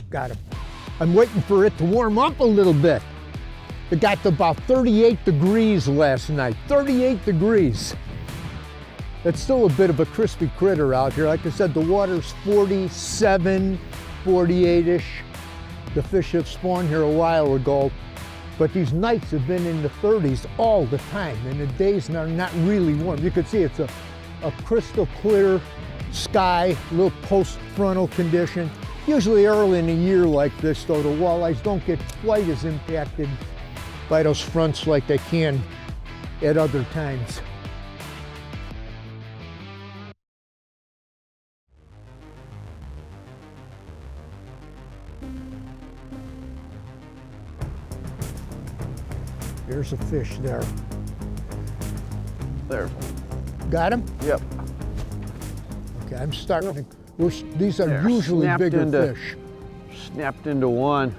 got him. I'm waiting for it to warm up a little bit. It got to about 38 degrees last night, 38 degrees. It's still a bit of a crispy critter out here. Like I said, the water's 47, 48-ish. The fish have spawned here a while ago, but these nights have been in the 30s all the time, and the days are not really warm. You can see it's a crystal clear sky, little post-frontal condition. Usually early in the year like this, though, the walleyes don't get quite as impacted by those fronts like they can at other times. There's a fish there. There. Got him? Yep. Okay, I'm starting to, these are There. usually Snapped bigger into- fish. Snapped into one.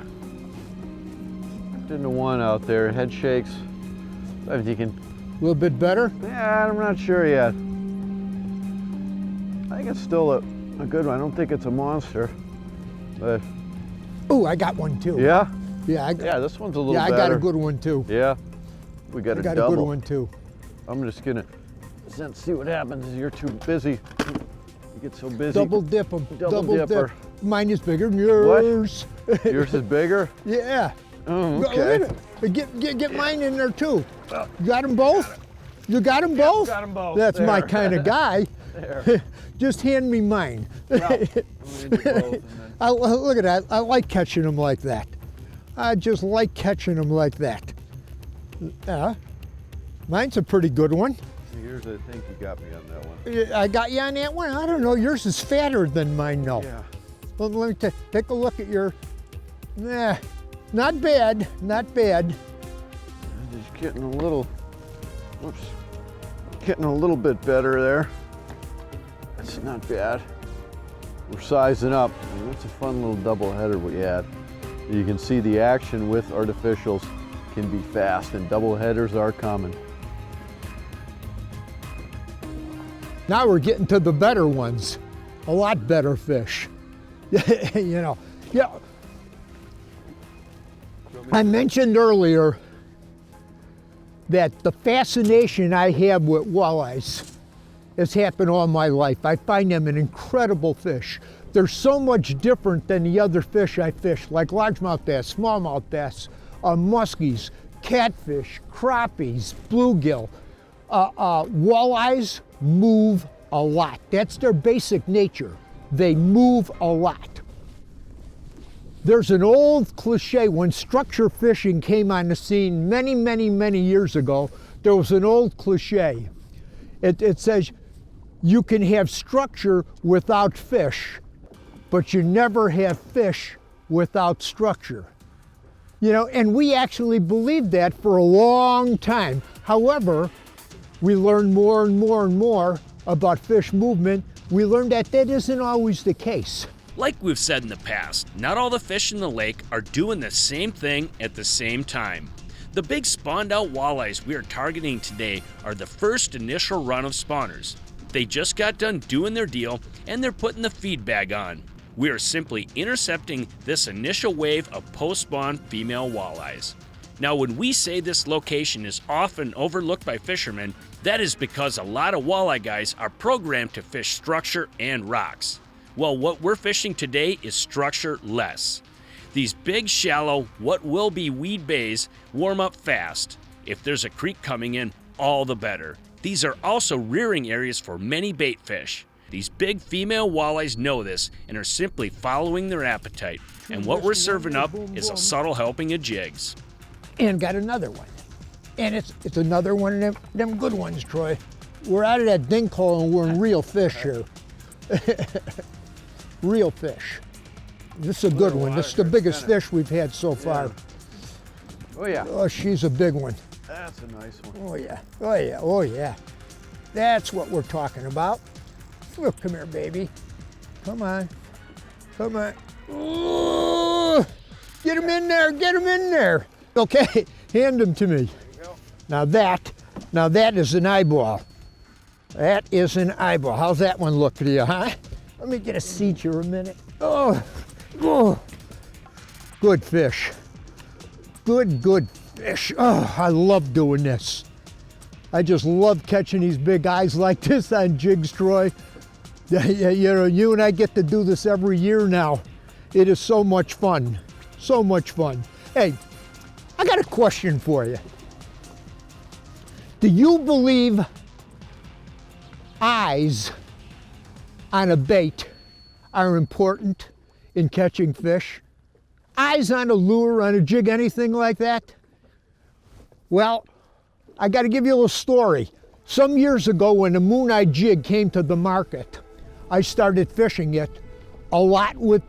Snapped into one out there. Head shakes. If you can. A little bit better? Yeah, I'm not sure yet. I think it's still a good one. I don't think it's a monster. But Oh, I got one too. yeah? Yeah, Yeah, this one's a little yeah, I better. got a good one too. Yeah. We got I a got double. a good one too. I'm just gonna see what happens if you're too busy. You get so busy. Double dip them. Double dipper. dip. Mine is bigger than yours. Yours is bigger? Yeah. Oh, Look okay. at it. Get mine in there too. You got them both? You got them both? Got them both. That's my There. kind of guy. There. Just hand me mine. Yeah. I'm gonna do both and then- Look at that. I like catching them like that. I just like catching them like that. Mine's a pretty good one. Yours, I think you got me on that one. I got you on that one? I don't know. Yours is fatter than mine, though. Yeah. Well, let me take a look at your. Not bad. Not bad. I'm just getting a little, oops, getting a little bit better there. That's not bad. We're sizing up. That's a fun little double header we had. You can see the action with artificials can be fast, and double headers are common. Now we're getting to the better ones. A lot better fish. You know. Yeah. I mentioned earlier that the fascination I have with walleyes has happened all my life. I find them an incredible fish. They're so much different than the other fish I fish, like largemouth bass, smallmouth bass, muskies, catfish, crappies, bluegill. Walleyes move a lot. That's their basic nature. They move a lot. There's an old cliche, when structure fishing came on the scene many, many, many years ago, there was an old cliche. It says, you can have structure without fish, but you never have fish without structure. You know, and we actually believed that for a long time. However, we learned more and more and more about fish movement. We learned that that isn't always the case. Like we've said in the past, not all the fish in the lake are doing the same thing at the same time. The big spawned out walleyes we are targeting today are the first initial run of spawners. They just got done doing their deal and they're putting the feed bag on. We are simply intercepting this initial wave of post-spawn female walleyes. Now, when we say this location is often overlooked by fishermen, that is because a lot of walleye guys are programmed to fish structure and rocks. Well, what we're fishing today is structure less. These big, shallow, what will be weed bays warm up fast. If there's a creek coming in, all the better. These are also rearing areas for many bait fish. These big female walleyes know this and are simply following their appetite. And what we're serving up is a subtle helping of jigs. And got another one. And it's another one of them good ones, Troy. We're out of that dink hole and we're in real fish here. Real fish. This is a good one. This is the biggest fish we've had so far. Oh yeah. Oh, she's a big one. That's a nice one. Oh yeah, oh yeah, oh yeah. That's what we're talking about. Look, come here, baby. Come on, come on. Ooh, get him in there, get him in there. Okay, hand him to me. There you go. Now that is an eyeball. That is an eyeball. How's that one look to you, huh? Let me get a seat here a minute. Oh, Good fish. Good fish. Oh, I love doing this. I just love catching these big eyes like this on jigs, Troy. You know, you and I get to do this every year now. It is so much fun. So much fun. Hey, I got a question for you. Do you believe eyes on a bait are important in catching fish? Eyes on a lure, on a jig, anything like that? Well, I got to give you a little story. Some years ago when the Moon Tail Jig came to the market, I started fishing it a lot with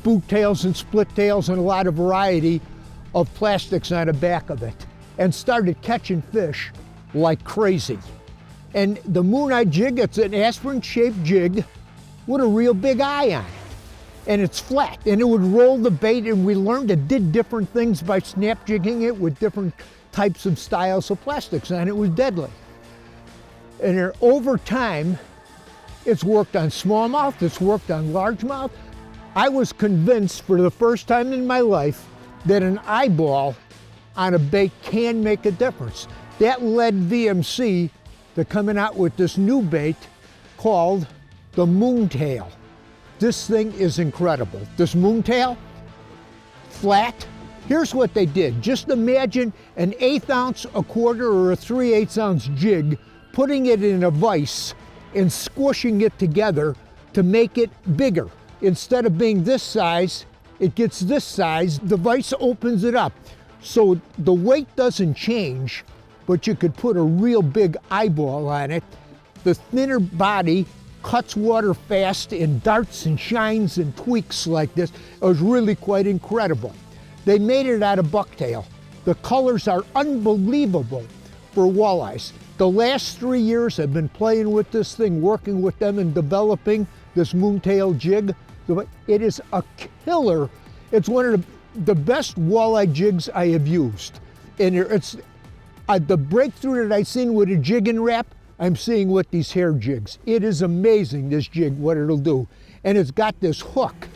boot tails and split tails and a lot of variety of plastics on the back of it, and started catching fish like crazy. And the Moon Tail Jig, it's an aspirin shaped jig with a real big eye on it. And it's flat, and it would roll the bait, and we learned it did different things by snap jigging it with different types of styles of plastics, and it was deadly. And over time, it's worked on smallmouth, it's worked on largemouth. I was convinced for the first time in my life that an eyeball on a bait can make a difference. That led VMC to coming out with this new bait called the Moon Tail. This thing is incredible. This Moon Tail, flat. Here's what they did. Just imagine an 1/8 ounce, a quarter, or a 3/8 ounce jig, putting it in a vise and squishing it together to make it bigger. Instead of being this size, it gets this size. The vise opens it up. So the weight doesn't change, but you could put a real big eyeball on it. The thinner body cuts water fast and darts and shines and tweaks like this. It was really quite incredible. They made it out of bucktail. The colors are unbelievable for walleyes. The last 3 years I've been playing with this thing, working with them and developing this Moon Tail Jig. It is a killer. It's one of the best walleye jigs I have used. And it's the breakthrough that I've seen with a jig and wrap, I'm seeing with these hair jigs. It is amazing, this jig, what it'll do. And it's got this hook.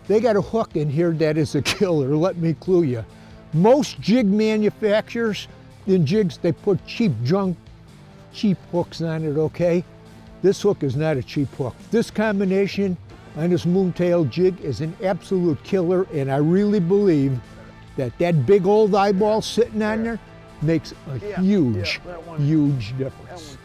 They got a hook in here that is a killer, let me clue you. Most jig manufacturers in jigs, they put cheap junk, cheap hooks on it, okay? This hook is not a cheap hook. This combination on this Moon Tail Jig is an absolute killer, and I really believe that that big old eyeball sitting on there makes a huge difference.